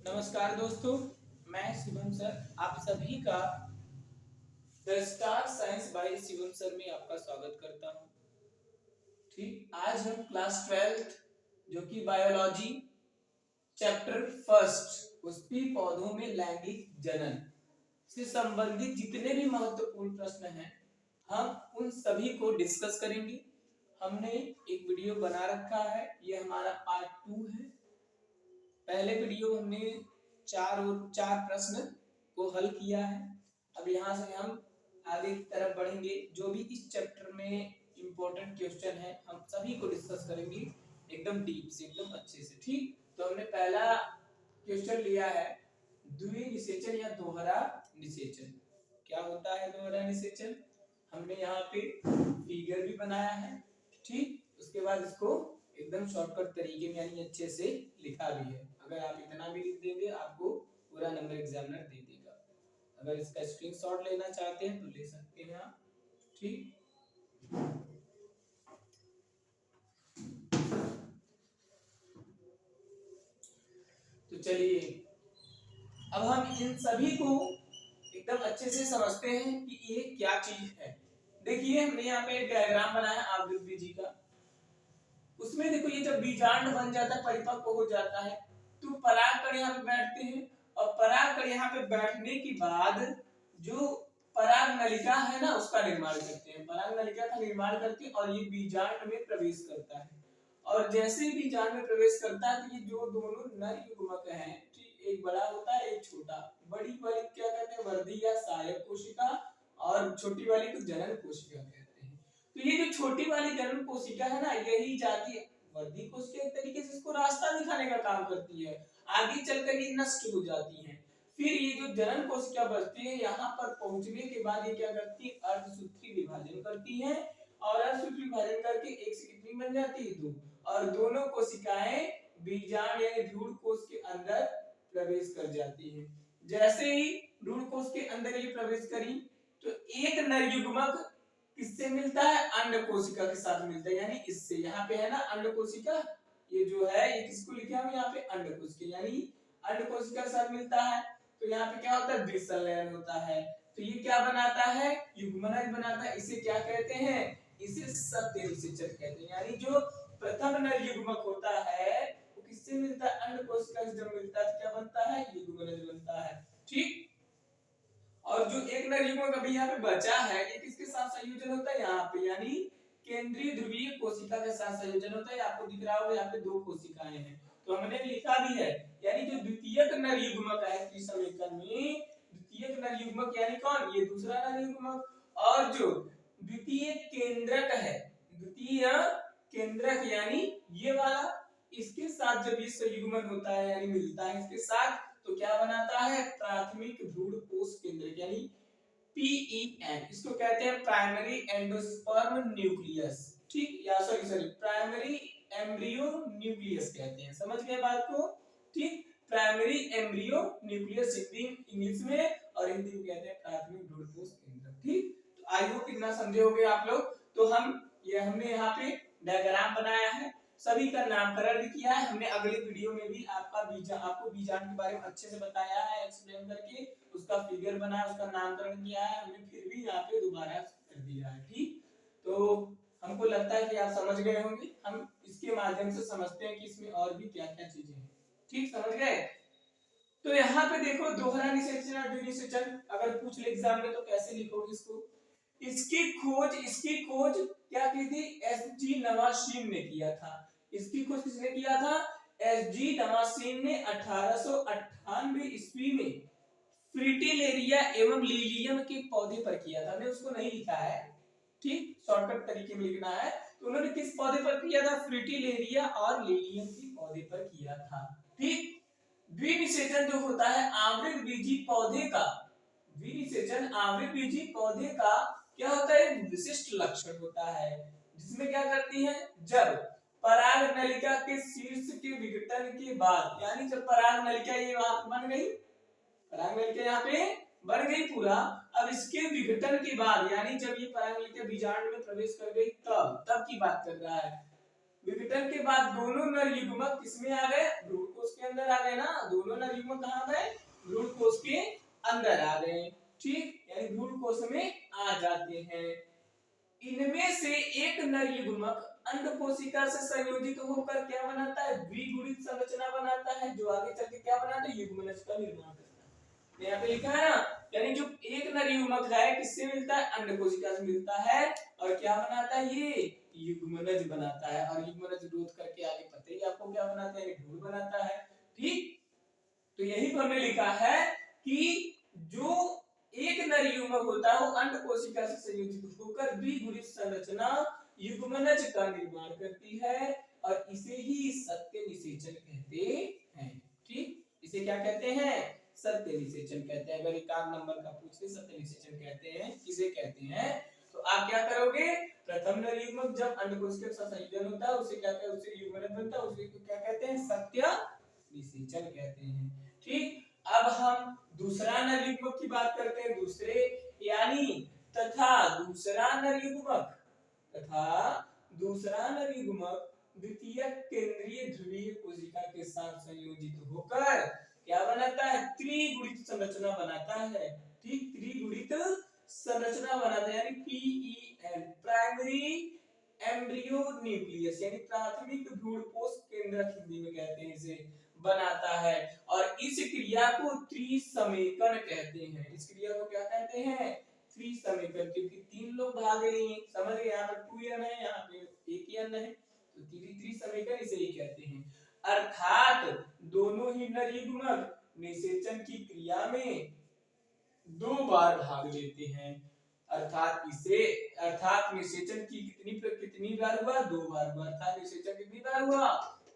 नमस्कार दोस्तों, मैं शिवम सर आप सभी का the star science by Shivam sir में आपका स्वागत करता हूं। ठीक, आज हम क्लास 12th जो कि बायोलॉजी चैप्टर फर्स्ट पुष्पी पौधों में लैंगिक जनन से संबंधित जितने भी महत्वपूर्ण प्रश्न हैं हम उन सभी को डिस्कस करेंगे। हमने एक वीडियो बना रखा है, ये हमारा पार्ट 2 है। पहले वीडियो हमने चार प्रश्न को हल किया है। अब यहाँ से हम आगे की तरफ बढ़ेंगे। जो भी इस चैप्टर में इम्पोर्टेंट क्वेश्चन है हम सभी को डिस्कस करेंगे एकदम डीप से, एकदम अच्छे से। ठीक, तो हमने पहला क्वेश्चन लिया है द्विनिषेचन या दोहरा निषेचन। क्या होता है दोहरा निषेचन? हमने यहाँ पे फिगर भी बनाया है। ठीक, उसके बाद इसको एकदम शॉर्टकट तरीके में यानी अच्छे से लिखा भी है। अगर आप इतना भी लिख देंगे आपको पूरा नंबर एग्जामिनर दे देगा। अगर इसका स्क्रीनशॉट लेना चाहते हैं तो ले सकते हैं आप। ठीक, तो चलिए अब हम इन सभी को एकदम अच्छे से समझते हैं कि ये क्या चीज है। देखिए हमने यहाँ पे एक डायग्राम बनाया आवृत बीजी का। उसमें देखो ये जब बीजांड बन जाता है, परिपक्व हो जाता है, तो परागकण यहाँ पे बैठते हैं और परागकण यहाँ पे बैठने के बाद जो पराग नलिका है ना उसका निर्माण करते हैं। पराग नलिका का निर्माण करते हैं और ये बीजांड में प्रवेश करता है। और जैसे ही बीजांड में प्रवेश करता है तो ये जो दोनों नर युग्मक हैं, एक बड़ा होता है एक छोटा। बड़ी वाली क्या कहते हैं? वर्धी या सहायक कोशिका, और छोटी वाली को जनन कोशिका कहते हैं। तो ये जो छोटी वाली जनन कोशिका है ना, यही जाती है वर्धी कोशिका, एक तरीके से इसको रास्ता दिखाने का काम करती है। आगे चलकर ये नष्ट हो जाती है। फिर ये जो जनन कोशिका बचती है, यहाँ पर पहुंचने के बाद ये क्या करती है? अर्धसूत्री विभाजन करती है और अर्धसूत्री विभाजन करके एक से कितनी बन जाती है? 2। और दोनों कोशिकाएं बीजांड यानी भ्रूण कोश के अंदर प्रवेश कर जाती है। जैसे ही भ्रूण कोश के अंदर ये प्रवेश करी तो एक नर युग्मक किससे मिलता है? अंड कोशिका के साथ मिलता है, यानी इससे। यहाँ पे है ना अंड कोशिका, ये जो है ये किसको लिखे हम यहाँ पे? अंड कोशिका, यानी अंड कोशिका के साथ मिलता है। तो यहाँ पे क्या होता है? द्विसंलयन होता है। तो ये क्या बनाता है? युग्मनज बनाता है। इसे क्या कहते हैं? इसे सत्य निषेचन कहते हैं। यानी जो प्रथम नर युग्मक होता है वो किससे मिलता है? अंड कोशिका से जब मिलता है तो क्या बनता है? युग्मनज बनता है। ठीक, और जो एक नर युग्मक अभी यहाँ पे बचा है ये किसके साथ संयोजन होता है? यहाँ पे, यानी केंद्रीय ध्रुवीय कोशिका के साथ संयोजन होता है। आपको दिख रहा होगा यहाँ पे 2 कोशिकाएं हैं, तो हमने लिखा भी है। यानी जो द्वितीयक नर युग्मक है त्रिसंवेकन में, द्वितीयक नर युग्मक यानी कौन? ये दूसरा नर युग्मक। और जो द्वितीय केंद्रक है, द्वितीय केंद्रक यानी ये वाला, इसके साथ जब ये संयुग्मन होता है यानी मिलता है इसके साथ, तो क्या बनाता है? प्राथमिक भ्रूण कोश केंद्रक, यानी PEN। इसको कहते हैं प्राइमरी एंडोस्पर्म न्यूक्लियस। ठीक, या सॉरी प्राइमरी एम्ब्रियो न्यूक्लियस कहते हैं। समझ गए बात को? ठीक, primary embryo nucleus Hindi English में, और हिंदी में कहते हैं प्राथमिक भ्रूण कोश केंद्रक। ठीक, तो आई होप इतना समझे होंगे आप लोग। तो हमने यहाँ पे डायग्राम बनाया है, सभी का नामकरण भी किया है। हमने अगले वीडियो में भी आपको बीजांड के बारे में अच्छे से बताया है, एक्सप्लेन करके उसका फिगर बनाया, उसका नामकरण किया है हमने, फिर भी यहाँ पे दोबारा कर दिया है। ठीक, तो हमको लगता है कि आप समझ गए होंगे। हम इसके माध्यम से समझते हैं कि इसमें और भी क्या क्या चीजें हैं। ठीक, समझ गए? तो यहाँ पे देखो दोहरा निषेचन और द्विनिषेचन अगर पूछ ले एग्जाम में तो कैसे लिखोगे इसको? इसकी खोज क्या की थी? SG नवासीन ने किया था। इसकी खोज किसने किया था? SG नवासीन ने 1898 ईस्वी में फ्रिटिलेरिया एवं लिलियम के पौधे पर किया था। हमने उसको नहीं लिखा है, ठीक, शॉर्टकट तरीके में लिखना है। तो उन्होंने किस पौधे पर किया था? फ्रिटिलेरिया और लिलियम के पौधे पर किया था। ठीक, द्विनिषेचन जो होता है आवृत बीजी पौधे का, द्विनिषेचन आवृत बीजी पौधे का क्या होता है? एक विशिष्ट लक्षण होता है, जिसमें क्या करती है? जब पराग नलिका के शीर्ष के विघटन के बाद, यानी जब पराग नलिका ये वहां बन गई, पराग नलिका यहाँ पे बन गई पूरा, अब इसके विघटन के बाद, यानी जब ये पराग नलिका बीजांड में प्रवेश कर गई तब की बात कर रहा है। विघटन के बाद दोनों नर युग्मक किसमें आ गए? भ्रूण कोश के अंदर आ गए ना। दोनों नर युग्मक युग्मक कहाँ गए, भ्रूण कोश के अंदर आ गए, ठीक, यानी भ्रूण कोश में आ जाते हैं। इनमें से एक नर युग्मक अंड कोशिका से संयोजित होकर क्या बनाता है, द्विगुणित संरचना बनाता है, जो आगे चल के क्या बनाता है, युग्मनज का निर्माण करता है। यहाँ पे लिखा है ना, यानी जो एक नर युग्मक है किससे मिलता है, अंड कोशिका से मिलता है, और क्या बनाता है, ये युग्मनज बनाता है, और युग्मनज ग्रोथ करके आगे पता ही आपको क्या बनाता है, भ्रूण बनाता है, ठीक। तो यही पर हमने लिखा है कि जो एक नर युग्मक होता है वो अंड कोशिका से संयोजित होकर द्विगुणित संरचना युग्मनज का निर्माण करती है, और इसे ही सत्य निषेचन कहते हैं, ठीक। इसे क्या कहते हैं, सत्य निषेचन कहते हैं। अगर एक आध नंबर का पूछे सत्य निषेचन कहते हैं, किसे कहते हैं, तो आप क्या करोगे, प्रथम नर युग्मक जब अंड कोशिका के साथ संयोजन होता है उसे क्या कहते हैं, उसे युग्मनज बनता है, उसे क्या कहते हैं, सत्य निषेचन कहते हैं, ठीक। अब हम दूसरा नर युग्मक की बात करते हैं, दूसरे यानी तथा दूसरा नर युग्मक द्वितीय केंद्रीय ध्रुवीय कोशिका के साथ संयोजित होकर क्या बनाता है, त्रिगुणित संरचना बनाता है, ठीक, त्रिगुणित संरचना बनाता है, यानी PEN प्राइमरी एम्ब्रियो न्यूक्लियस, यानी प्राथमिक भ्रूणपोष केंद्रक हिंदी में कहते हैं इसे, बनाता है, और इस क्रिया को त्रिसमेकन कहते हैं। इस क्रिया को क्या कहते हैं, त्रिसमेकन, क्योंकि तीन लोग भाग रहे हैं, समझ गए, यहाँ पर 2n है, यहाँ पे 1n है, तो त्रिसमेकन इसे ही कहते हैं। अर्थात दोनों ही नर युग्मक निषेचन की क्रिया में 2 बार भाग लेते हैं, अर्थात निषेचन की कितनी बार हुआ, 2 बार हुआ, अर्थात निषेचन कितनी बार हुआ,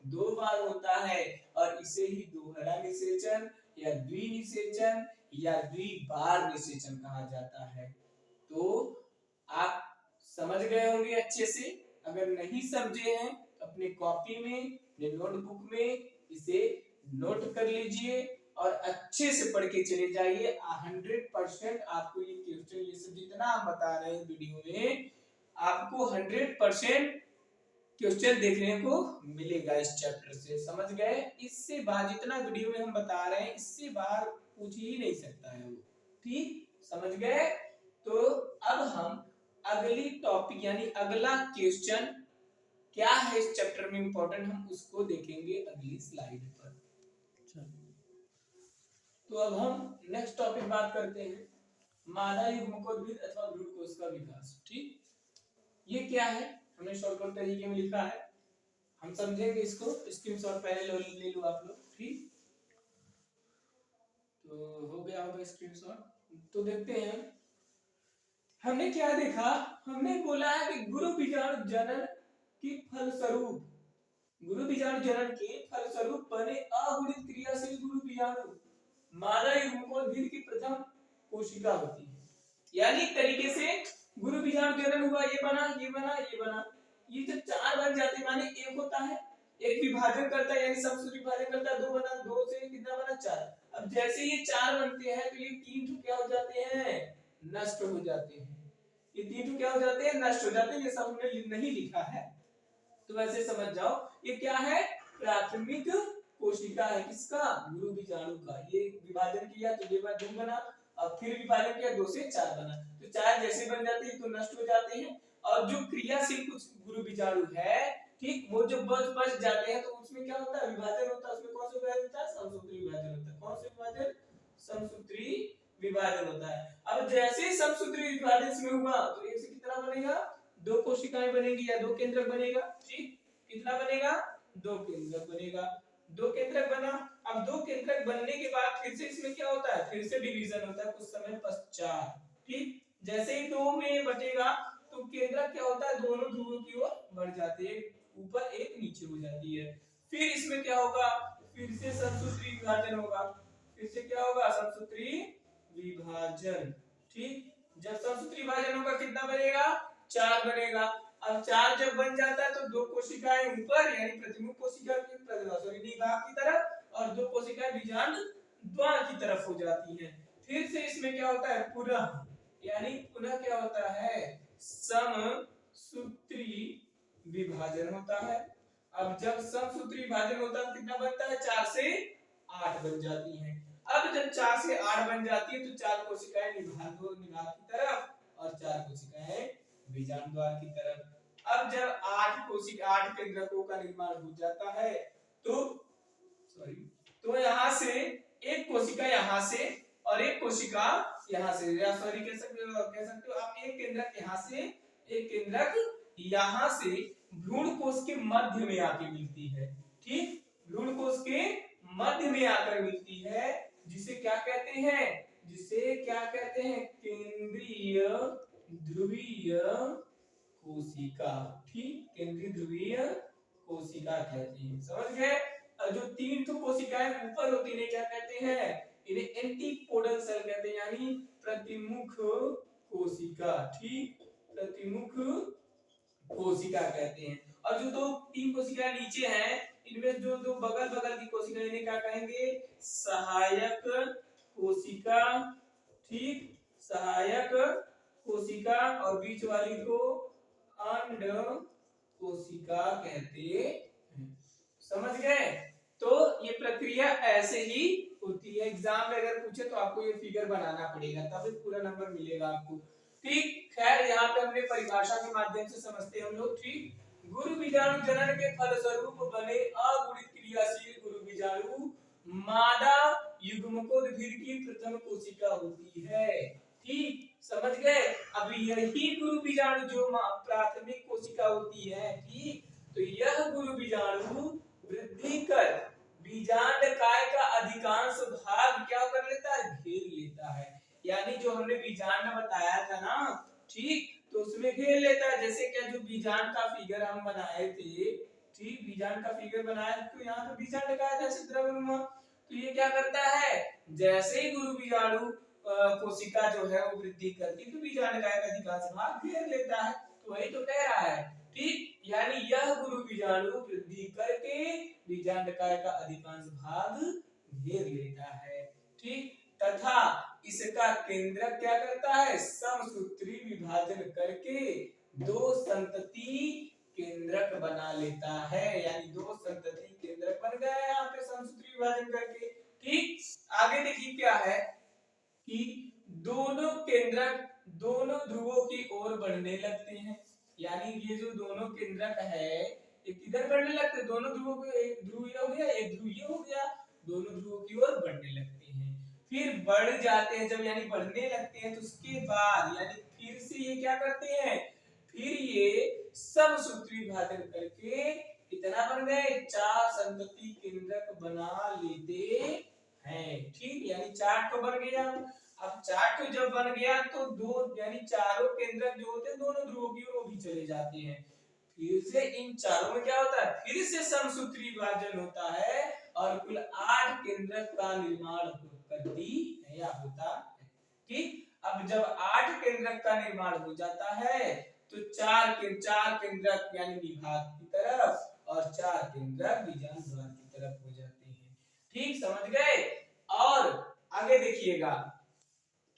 2 बार होता है, और इसे ही दोहरा निषेचन या द्विनिषेचन या द्विबार निषेचन कहा जाता है। तो आप समझ गए होंगे अच्छे से, अगर नहीं समझे हैं अपने कॉपी में, अपने नोटबुक में इसे नोट कर लीजिए और अच्छे से पढ़ के चले जाइए। 100% आपको ये क्वेश्चन, ये सब जितना हम बता रहे हैं वीडियो में, आपको 100% क्वेश्चन देखने को मिलेगा इस चैप्टर से, समझ गए। इससे बाहर जितना वीडियो में हम बता रहे हैं, इससे बाहर पूछ ही नहीं सकता है वो, ठीक, समझ गए। तो अब हम अगली टॉपिक यानी अगला क्वेश्चन क्या है इस चैप्टर में इंपॉर्टेंट, हम उसको देखेंगे अगली स्लाइड पर। तो अब हम नेक्स्ट टॉपिक बात करते हैं, मादा युग्मकोद्भिद अथवा भ्रूणकोश का विकास, ठीक। ये क्या है, हमने शॉर्टकट तरीके में लिखा है, हम समझेंगे इसको, स्क्रीनशॉट पहले ले लो आप लोग, ठीक। तो हो गया होगा स्क्रीनशॉट। तो देखते हैं हमने क्या देखा, हमने बोला है कि गुरु बीजाणु जनन के फलस्वरूप बने अगुणित क्रियाशील गुरु बीजाणु मादा युग्मकोद्भिद की प्रथम कोशिका होती है। यानी तरीके से गुरु बीजाणु जनन हुआ, ये बना, ये बना, ये बना, ये जब 4 बन जाते हैं, माने एक होता है, एक विभाजन करता है, यानी समसूत्र विभाजन करता है, 2 बना, 2 से कितना बना, 4। अब जैसे ये 4 बनते हैं तो ये 3 क्या हो जाते हैं, नष्ट हो जाते हैं, ये 3 क्या हो जाते हैं, नष्ट हो जाते हैं। ये सब हमने नहीं लिखा है, तो वैसे समझ जाओ ये क्या है, प्राथमिक कोशिका है, किसका, गुरु बीजाणु का। ये विभाजन किया तो ये 2 बना, अब फिर विभाजन किया 2 से 4 बना, तो 4 जैसे बन जाते हैं तो नष्ट हो जाते हैं, और जो क्रियाशील कुछ गुरु बीजाणु है, ठीक, वो जो बच जाते हैं तो उसमें क्या होता है, विभाजन होता है, उसमें कौन सा विभाजन होता है, समसूत्री विभाजन होता है। कौन सा विभाजन, समसूत्री विभाजन होता है। अब जैसे ही समसूत्री विभाजन इसमें हुआ तो एक से कितना बनेगा, 2 कोशिकाएं बनेंगी या 2 केंद्रक बनेगा, ठीक, कितना बनेगा, 2 केंद्रक बनेगा, 2 केंद्रक बना। अब 2 केंद्रक बनने के बाद फिर से इसमें क्या होता है, फिर से डिवीजन होता है कुछ समय पश्चात, ठीक। जैसे ही 2 में बटेगा तो केंद्रक क्या होता है, दोनों ध्रुवों की ओर बढ़ जाते हैं, ऊपर एक नीचे हो जाती है। फिर इसमें क्या होगा, फिर से समसूत्री विभाजन होगा, फिर से क्या होगा, समसूत्री विभाजन, ठीक। जब समसूत्री विभाजन होगा कितना बनेगा, 4 बनेगा। अब 4 जब बन जाता है तो 2 कोशिकाएं ऊपर यानी प्रतिमुख कोशिका की निभाग की तरफ, और 2 कोशिकाएं बीजांड द्वार की तरफ हो जाती हैं। फिर से इसमें क्या होता है, पुनः यानी पुनः क्या होता है, समसूत्री विभाजन होता है। अब जब समसूत्री विभाजन होता है कितना बनता है, 4 से 8 बन जाती हैं। अब जब 4 से 8 बन जाती है तो 4 कोशिकाएं निभाग की तरफ और 4 कोशिकाएं बीजांड द्वार की तरफ। अब जब 8 केंद्रकों का निर्माण हो जाता है तो तो यहाँ से एक कोशिका यहाँ से और एक कोशिका यहाँ से, या सॉरी कह सकते हो आप, एक केंद्रक यहाँ से एक केंद्रक यहाँ से भ्रूण कोश के मध्य में आके मिलती है। ठीक, भ्रूण कोश के मध्य में आकर मिलती है, जिसे क्या कहते हैं, केंद्रीय ध्रुवीय कोशिका। ठीक, केंद्रीय ध्रुवीय कोशिका कहते हैं। समझ गए? और जो 3 तो कोशिकाएं ऊपर होती है क्या कहते हैं, इन्हें एंटीपोडल सेल कहते हैं, यानी प्रतिमुख कोशिका। ठीक, प्रतिमुख कोशिका कहते हैं। और जो 3 कोशिकाएं नीचे हैं, इनमें जो दो बगल बगल की कोशिका, इन्हें क्या कहेंगे, सहायक कोशिका। ठीक, सहायक कोशिका, और बीच वाली को अंड कोशिका कहते हैं। समझ गए? तो ये प्रक्रिया ऐसे ही होती है। एग्जाम में अगर पूछे तो आपको ये फिगर बनाना पड़ेगा, तभी पूरा नंबर मिलेगा आपको। ठीक, खैर यहाँ पे हमने परिभाषा के माध्यम से समझते हैं हम लोग। ठीक, गुरु बीजाणु जनन के फलस्वरूप बने अगुणित क्रियाशील गुरु बीजाणु मादा युग्मकोद्भिद की प्रथम कोशिका होती है। ठीक, समझ गए? अब यही गुरु बीजाणु जो प्राथमिक कोशिका होती है, ठीक, तो यह गुरु बीजाणु वृद्धि कर बीजांड काय का अधिकांश भाग क्या कर लेता है, घेर लेता है। यानी जो हमने बीजांड बताया था ना, ठीक, तो उसमें घेर लेता है। जैसे क्या, जो बीजांड का फिगर हम बनाए थे, ठीक, बीजांड का फिगर बनाया तो यहाँ पे बीजांड का था द्रव्यमान, तो ये क्या करता है, जैसे ही गुरु बीजाणु कोशिका जो है वो वृद्धि करती तो बीजांड काय का अधिकांश भाग घेर लेता है। तो वही तो कह रहा है। ठीक, यानी यह गुरु बीजाणु वृद्धि करके बीजांड काय का अधिकांश भाग घेर लेता है। ठीक, तथा इसका केंद्रक क्या करता है, समसूत्री विभाजन करके 2 संतति केंद्रक बना लेता है। यानी 2 संतति केंद्रक बन गया यहाँ पे समसूत्री विभाजन करके। ठीक, आगे देखिए क्या है कि दोनों केंद्रक दोनों ध्रुवों की ओर बढ़ने लगते हैं। यानी ये जो दोनों केंद्रक है ये किधर बढ़ने लगते हैं, दोनों ध्रुवों को, एक ध्रुवीय हो गया एक ध्रुवीय हो गया, दोनों ध्रुवों की ओर बढ़ने लगते हैं। फिर बढ़ जाते हैं, जब यानी बढ़ने लगते हैं तो उसके बाद यानी फिर से ये क्या करते हैं, फिर ये समसूत्री विभाजन करके कितना बन गए, 4 संतति केंद्रक बना लेते हैं। ठीक, यानी 4 तो बन गया। अब 4 तो जब बन गया तो 2 यानी चारों केंद्रक जो होते हैं दोनों ध्रुवों की ओर वो भी चले जाते हैं। फिर से इन चारों में क्या होता है, फिर से समसूत्री विभाजन होता है और कुल 8 केंद्रक का निर्माण करती है या होता है। ठीक, अब जब 8 केंद्रक का निर्माण हो जाता है तो 4 केंद्रक यानी विभाग की तरफ और 4 केंद्रक बीजांड द्वार की तरफ हो जाते हैं। ठीक, समझ गए? और आगे देखिएगा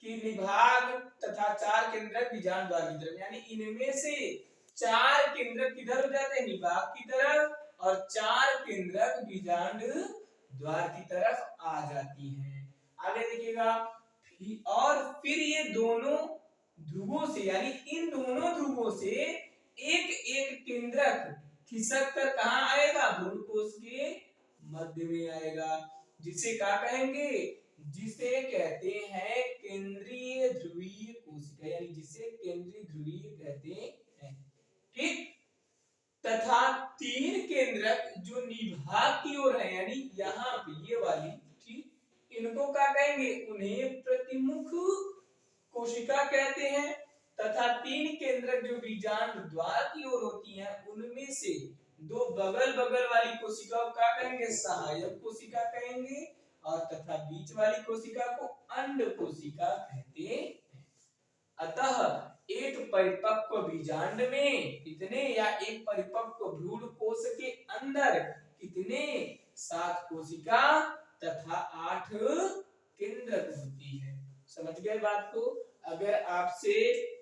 कि विभाग तथा 4 केंद्रक बीजांड द्वार की तरफ, यानी इनमें से 4 केंद्रक किधर हो जाते हैं, निभाग की तरफ, और 4 केंद्रक बीजांड द्वार की तरफ आ जाती हैं। आगे देखिएगा, और फिर ये दोनों ध्रुवों से यानी इन दोनों ध्रुवों से एक एक केंद्रक खिसक कर कहां आएगा, भ्रूण कोश के मध्य में आएगा, जिसे क्या कहेंगे, जिसे कहते हैं केंद्रीय ध्रुवीय कोशिका, यानी जिसे केंद्रीय ध्रुवीय कहते हैं। ठीक, तथा 3 केंद्रक जो निभाग की ओर है, यानी यहाँ पे ये वाली, ठीक, इनको क्या कहेंगे, उन्हें प्रतिमुख कोशिका कहते हैं। तथा 3 केंद्रक जो बीजांड द्वार की ओर होती हैं, उनमें से 2 बगल बगल वाली कोशिका को क्या कहेंगे, सहायक कोशिका कहेंगे, और तथा बीच वाली कोशिका को अंड कोशिका कहते हैं। अतः एक परिपक्व बीजांड में कितने, या एक परिपक्व भ्रूण कोश के अंदर कितने, 7 कोशिका तथा 8 केंद्रक होती है। समझ गए बात को? अगर आपसे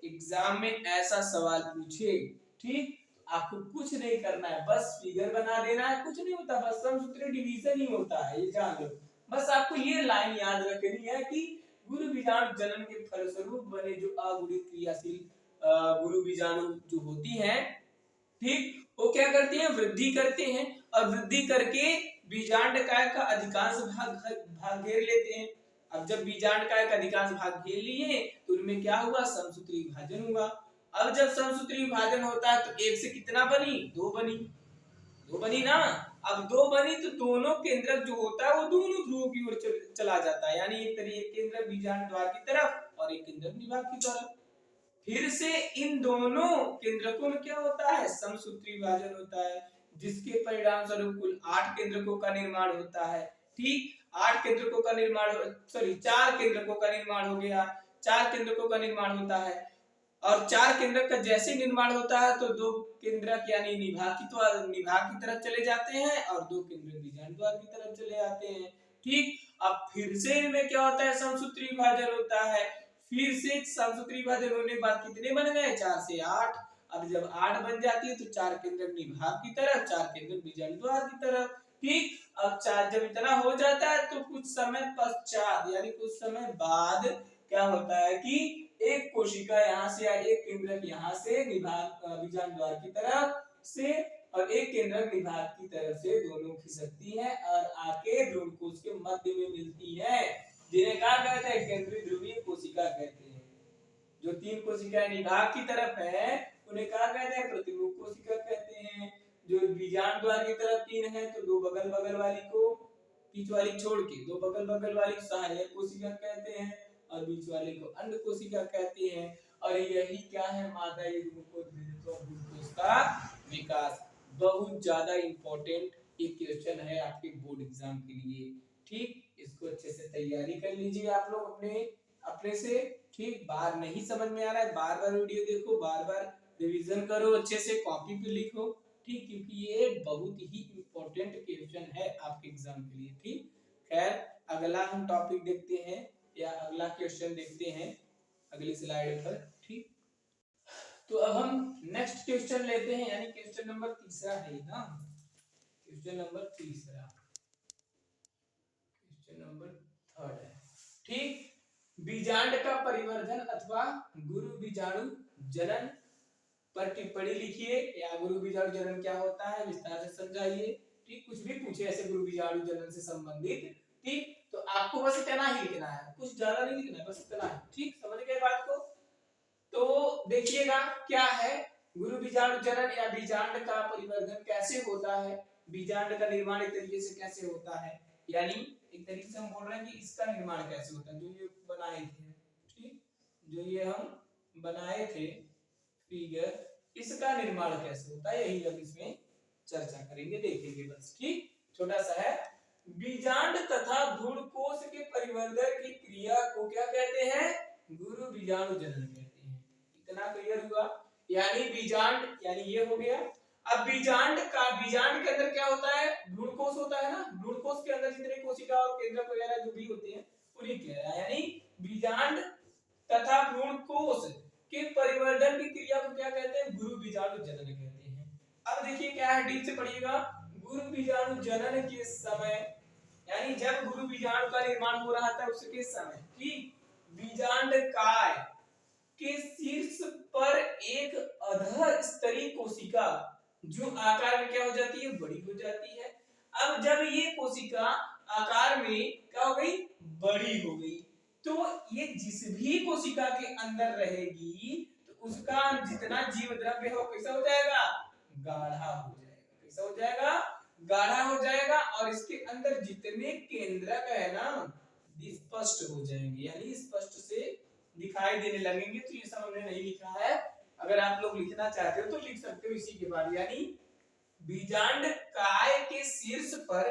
एग्जाम में ऐसा सवाल पूछे, ठीक, आपको कुछ नहीं करना है, बस फिगर बना देना है, कुछ नहीं होता, बस समसूत्री डिवीजन ही होता है, ये जान लो। बस आपको ये लाइन याद रखनी है कि गुरु बीजाणु जनन के फलस्वरूप बने जो अगुणित क्रियाशील गुरु बीजाणु जो होती है, ठीक, वो क्या करती है, वृद्धि करते हैं और वृद्धि करके बीजांडकाय का अधिकांश भाग घेर लेते हैं। अब जब बीजांडकाय का अधिकांश भाग घेर लिए तो उनमें क्या हुआ, समसूत्री विभाजन हुआ। अब जब समसूत्री विभाजन होता है तो एक से कितना बनी, दो बनी, दो बनी ना। अब दो बनी तो दोनों केंद्रक जो होता है वो दोनों ध्रुवों की ओर चला जाता है, यानी एक केंद्रक बीजांड द्वार की तरफ और एक केंद्रक निभाग की तरफ। फिर से इन दोनों केंद्रकों में क्या होता है, समसूत्री विभाजन होता है, जिसके परिणाम स्वरूप कुल 8 केंद्रकों का निर्माण होता है। ठीक, 8 केंद्रकों का निर्माण, सॉरी 4 केंद्रकों का निर्माण हो गया, 4 केंद्रकों का निर्माण होता है। और 4 केंद्रक का जैसे निर्माण होता है तो 2 केंद्रक यानी निभाग की तरफ चले जाते हैं और 2 केंद्रक बीजांड द्वार की तरफ चले जाते हैं। ठीक, अब फिर से इनमें क्या होता है, समसूत्री विभाजन होता है। फिर से समसूत्री विभाजन होने के बाद कितने बन गए, 4 से 8। अब जब 8 बन जाती है तो 4 केंद्रक निभाग की तरफ, 4 केंद्रक बीजांड द्वार की तरफ। ठीक, अब 4 जब इतना हो जाता है तो कुछ समय पश्चात यानी कुछ समय बाद क्या होता है कि एक कोशिका यहाँ से, एक केंद्रक यहाँ से निभाग बीजांड द्वार की तरफ से और एक केंद्रक निभाग की तरफ से दोनों खिसकती है और आके भ्रूणकोश के मध्य में मिलती है, जिन्हें क्या कहते हैं, केंद्रीय ध्रुवीय कोशिका कहते हैं। जो 3 कोशिकाएं निभाग की तरफ है उन्हें क्या कहते हैं, प्रतिमुख कोशिका कहते हैं। जो बीजांड द्वार की तरफ 3 है तो 2 बगल बगल वाली को, बीच वाली छोड़ के 2 बगल बगल वाली सहायक कोशिका कहते हैं और बीच वाले को अंड कोशिका कहते हैं। और यही क्या है, मादा भ्रूणकोश का विकास। बहुत ज्यादा इंपॉर्टेंट ये क्वेश्चन है आपके बोर्ड एग्जाम के लिए। ठीक, इसको अच्छे से तैयारी कर लीजिए आप लोग अपने से। ठीक, बार नहीं समझ में आ रहा है, बार बार वीडियो देखो, बार बार रिवीजन करो, अच्छे से कॉपी पे लिखो। ठीक, क्योंकि ये बहुत ही इंपॉर्टेंट क्वेश्चन है आपके एग्जाम के लिए। ठीक, खैर अगला हम टॉपिक देखते हैं या अगला क्वेश्चन देखते हैं अगली स्लाइड पर। ठीक, तो अब हम नेक्स्ट क्वेश्चन लेते हैं, यानी क्वेश्चन नंबर 3 है ना, क्वेश्चन नंबर 3, क्वेश्चन नंबर 3 है। ठीक, बीजांड का परिवर्धन अथवा गुरु बीजाणु जनन पर टिप्पणी लिखिए, या गुरु बीजाणु जनन क्या होता है विस्तार से समझाइए। ठीक, कुछ भी पूछे ऐसे गुरु बीजाणु जनन से संबंधित। ठीक, तो आपको बस इतना ही लिखना है, कुछ ज्यादा नहीं लिखना है, बस इतना है। ठीक, समझ गए बात को। तो देखिएगा क्या है, गुरु बीजाणु जनन या बीजांड का परिवर्धन कैसे होता है, बीजांड का निर्माण एक तरीके से कैसे होता है, यानी एक तरीके से हम बोल रहे हैं कि इसका निर्माण कैसे होता है, जो ये बनाए थे। ठीक, जो ये हम बनाए थे फिगर, इसका निर्माण कैसे होता है, यही अब इसमें चर्चा करेंगे, देखेंगे बस। ठीक, छोटा सा है। बीजांड तथा भ्रूणकोश के परिवर्धन की क्रिया को क्या कहते हैं, गुरु बीजाणु जनन कहते हैं। इतना क्लियर हुआ, यानी बीजांड यानी ये हो गया। अब बीजांड के अंदर क्या होता है, भ्रूणकोश होता है ना, भ्रूणकोश के अंदर जितने कोशिका और केंद्रक वगैरह जो भी होते हैं उन्हीं कह रहा है, यानी बीजांड तथा भ्रूणकोश के परिवर्धन की क्रिया को क्या कहते हैं, गुरु बीजाणु जनन कहते हैं। अब देखिए क्या है, डीप से पढ़िएगा। गुरु बीजाणु जनन के समय, यानी जब गुरु बीजाणु का निर्माण हो रहा था उसके समय की बीजांडकाय के शीर्ष पर एक अधः स्तरीय कोशिका जो आकार में क्या हो जाती है, बड़ी हो जाती है। अब जब ये कोशिका आकार में क्या हो गई, बड़ी हो गई, तो ये जिस भी कोशिका के अंदर रहेगी तो उसका जितना जीव द्रव्य है वो कैसा हो जाएगा, गाढ़ा हो जाएगा। कैसा हो जाएगा, गाढ़ा हो जाएगा। और इसके अंदर जितने केंद्रक है ना स्पष्ट हो जाएंगे, यानी स्पष्ट से दिखाई देने लगेंगे। तो ये सब हमने नहीं लिखा है, अगर आप लोग लिखना चाहते हो तो लिख सकते हो इसी के बाद। यानी बीजांड काय के शीर्ष पर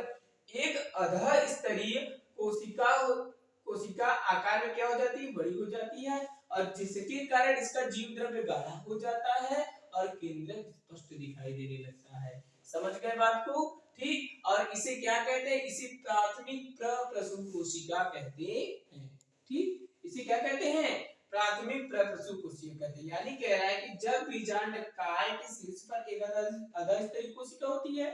एक अधः स्तरीय कोशिका आकार में क्या हो जाती है, बड़ी हो जाती है, और जिसके कारण इसका जीव द्रव्य गाढ़ा हो जाता है और केंद्रक स्पष्ट दिखाई देने लगता है। समझ गए बात को। ठीक, और इसे क्या कहते हैं, इसे प्राथमिक प्रप्रसून कोशिका कहते हैं। ठीक, इसे क्या कहते हैं, प्राथमिक प्रप्रसून कोशिका कहते हैं। यानी कह रहा है कि जब बीजांड काय के शीर्ष पर एक अधः स्तरीय कोशिका होती है,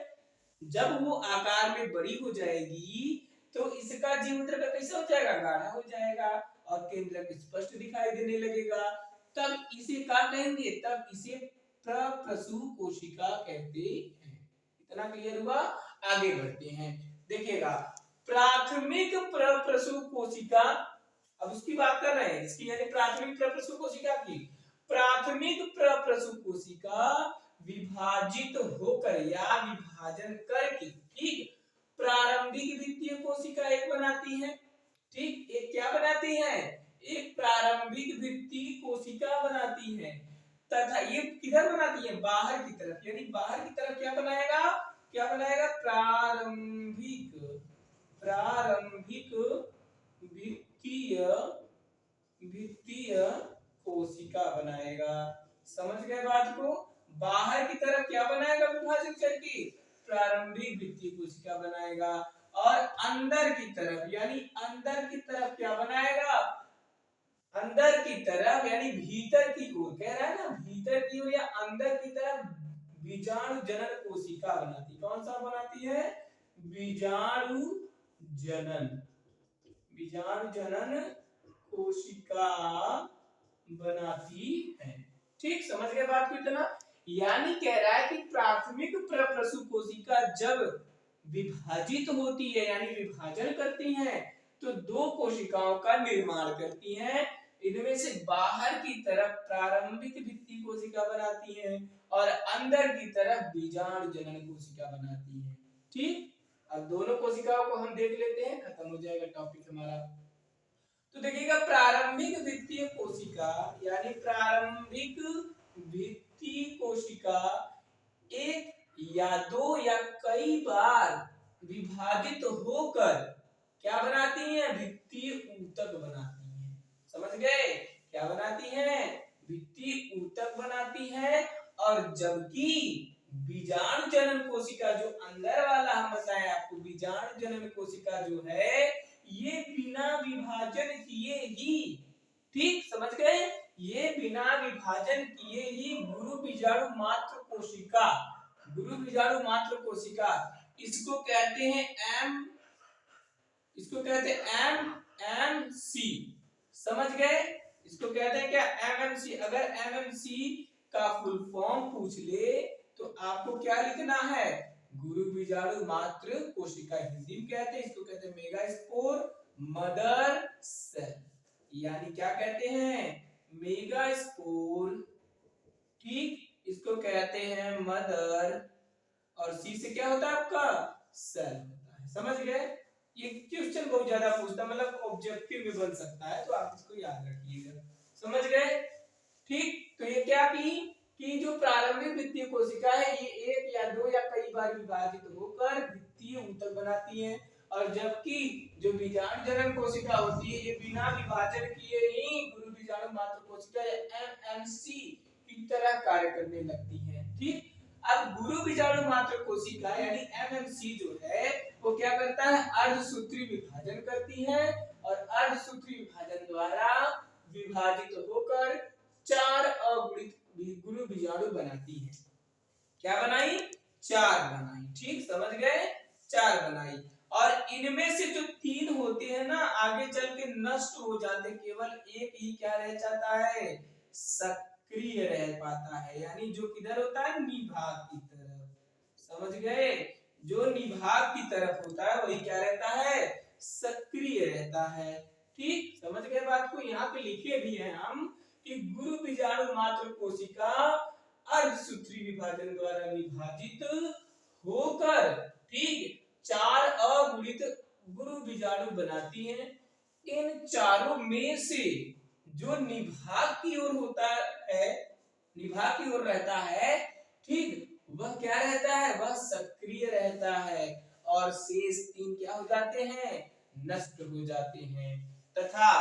जब वो आकार में बड़ी हो जाएगी तो इसका जीवत्र का कैसा हो जाएगा, गाढ़ा हो जाएगा और केंद्रक स्पष्ट दिखाई देने लगेगा। तब इसे क्या कहेंगे, तब इसे प्रप्रसू कोशिका कहते हैं। इतना क्लियर हुआ, आगे बढ़ते हैं। देखिएगा प्राथमिक प्रप्रसू कोशिका, अब उसकी बात कर रहे हैं, इसकी यानी प्राथमिक प्रप्रसू कोशिका की। प्राथमिक प्रप्रसू कोशिका विभाजित होकर या विभाजन करके, ठीक, प्रारंभिक द्वितीय कोशिका एक बनाती है। ठीक, एक क्या बनाती है, एक प्रारंभिक द्वितीय कोशिका बनाती है। तथा ये किधर बनाती है, बाहर की तरफ, यानी बाहर की तरफ क्या बनाएगा, क्या बनाएगा, प्रारंभिक द्वितीय कोशिका बनाएगा। समझ गए बात को, बाहर की तरफ क्या बनाएगा विभाजन करके, प्रारंभिक द्वितीय कोशिका बनाएगा। और अंदर की तरफ, यानी अंदर की तरफ क्या बनाएगा, अंदर की तरफ यानी भीतर की ओर, कह रहा है ना, भीतर की ओर या अंदर की तरफ बीजाणु जनन कोशिका बनाती। कौन सा बनाती है, बीजाणु जनन कोशिका बनाती है। ठीक, समझ गए बात को इतना। यानी कह रहा है कि प्राथमिक प्रप्रसू कोशिका जब विभाजित होती है यानी विभाजन करती हैं, तो दो कोशिकाओं का निर्माण करती हैं। इनमें से बाहर की तरफ प्रारंभिक द्वितीय कोशिका बनाती हैं और अंदर की तरफ बीजाणु जनन कोशिका बनाती है। ठीक, अब दोनों कोशिकाओं को हम देख लेते हैं, खत्म हो जाएगा टॉपिक हमारा। तो देखिएगा प्रारंभिक द्वितीय कोशिका यानी प्रारंभिक द्वितीय कोशिका एक या दो या कई बार विभाजित होकर क्या बनाती हैं, द्वितीय ऊतक बनाती हैं। समझ गए, क्या बनाती हैं, द्वितीय ऊतक बनाती है। और जबकि बीजाणु जनन कोशिका जो अंदर वाला हम बताए आपको, बीजाणु जनन कोशिका जो है ये बिना विभाजन किए ही, ठीक, समझ गए, ये बिना विभाजन किए ही गुरु बीजाणु मात्र कोशिका, गुरु बीजाणु मात्र कोशिका, इसको कहते हैं एमएमसी। समझ गए, इसको कहते हैं क्या, एमएमसी। अगर एमएमसी का फुल फॉर्म पूछ ले तो आपको क्या लिखना है, गुरु बीजाणु मात्र कोशिका, हिंदी में कहते हैं, इसको कहते हैं मेगास्पोर मदर सेल, यानी क्या कहते हैं, मेगास्पोर। ठीक, इसको कहते हैं मदर, और सी से क्या होता है आपका, सेल होता है। समझ गए, ये क्वेश्चन बहुत ज्यादा पूछता, मतलब ऑब्जेक्टिव में बन सकता है, तो आप इसको याद रखिएगा। समझ गए, ठीक। तो ये क्या कि जो प्रारंभिक द्वितीय कोशिका है ये एक या दो या कई बार विभाजित होकर द्वितीय ऊतक बनाती है, और जबकि जो बीजाणु जनन कोशिका होती है ये बिना विभाजन किए ही गुरु बीजाणु मात्र कोशिका या एमएमसी की तरह कार्य करने लगती है। ठीक, अब गुरु बीजाणु मात्र कोशिका यानी एमएमसी जो है वो क्या करता है, अर्धसूत्री विभाजन करती है, और अर्धसूत्री विभाजन द्वारा विभाजित होकर 4 अगुणित गुरु बीजाणु बनाती है। क्या बनाई, 4 बनाई। ठीक, समझ गए, 4 बनाई, और इनमें से जो 3 होते हैं ना आगे चल के नष्ट हो जाते, केवल एक ही क्या रह जाता है, सक्रिय रह पाता है, यानी जो किधर होता है, निभाग की तरफ। समझ गए, जो निभाग की तरफ होता है वही क्या रहता है, सक्रिय रहता है। ठीक, समझ गए बात को। यहाँ पे लिखे भी हैं हम कि गुरु बीजाणु मात्र कोशिका अर्धसूत्री विभाजन द्वारा विभाजित होकर, ठीक, 4 अगुणित गुरु बीजाणु बनाती हैं। इन चारों में से जो निभाग की ओर होता है, निभाग की ओर रहता है, ठीक, वह क्या रहता है, वह सक्रिय रहता है, और शेष 3 क्या हो जाते हैं, नष्ट हो जाते हैं। तथा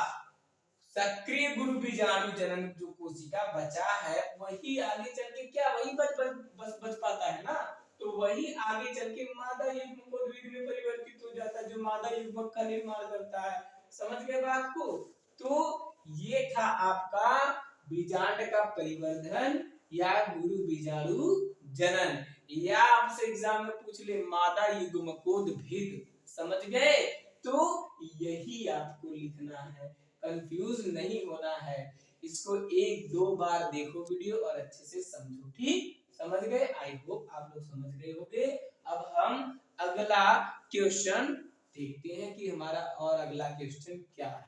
सक्रिय गुरु बीजाणु जनन जो कोशिका बचा है वही आगे चल के क्या, वही बच पाता है ना, तो वही आगे चल के मादा युग्म को द्विध में परिवर्तित हो जाता है, जो मादा युग्मक का निर्माण करता है। समझ गए बात को। तो ये था आपका बीजांड का परिवर्धन या गुरु बीजाणु जनन, या आपसे एग्जाम में पूछ ले मादा युग्मकोद्भिद। समझ गए, तो लिखना है, कंफ्यूज नहीं होना है। इसको 1-2 बार देखो वीडियो और अच्छे से समझो। ठीक, समझ गए? आई होप आप लोग समझ गए होंगे। अब हम अगला क्वेश्चन देखते हैं कि हमारा और अगला क्वेश्चन क्या है।